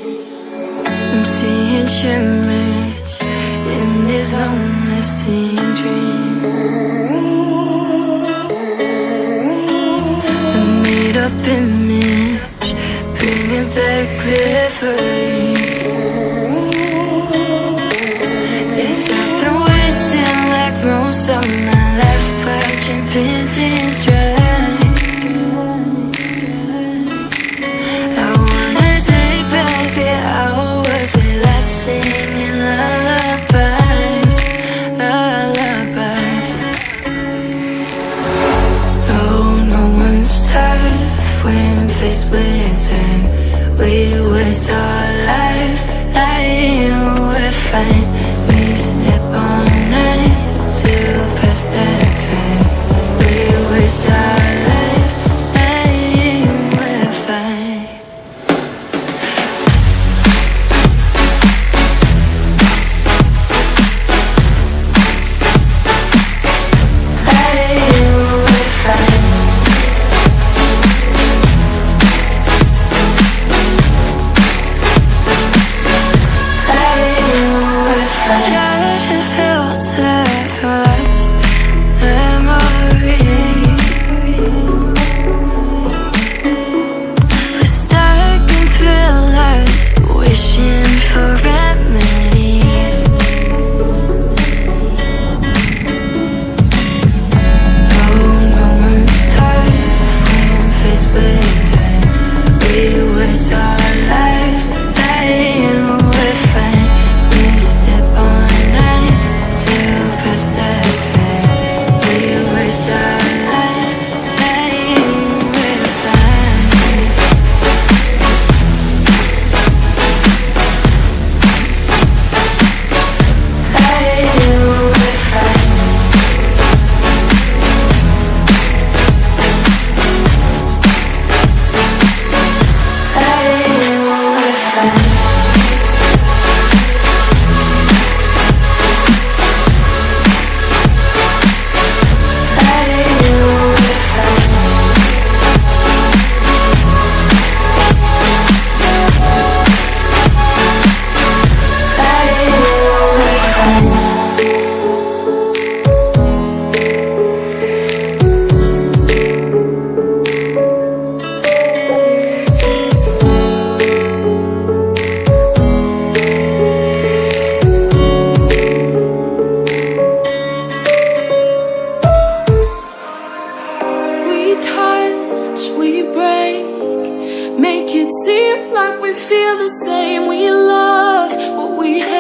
I'm seeing shimmers in this long-lasting dream. A made-up image, bringing back memories. Yes, I've been wasting like most of my life, watching paintings dry. I wanna take back the hours we last singing lullabies, lullabies. Oh, no one's tough when faced with time. We waste our lives lying we're fine. We step on night till past that time. We waste our lives lying we're fine. We break, make it seem like we feel the same. We love what we hate.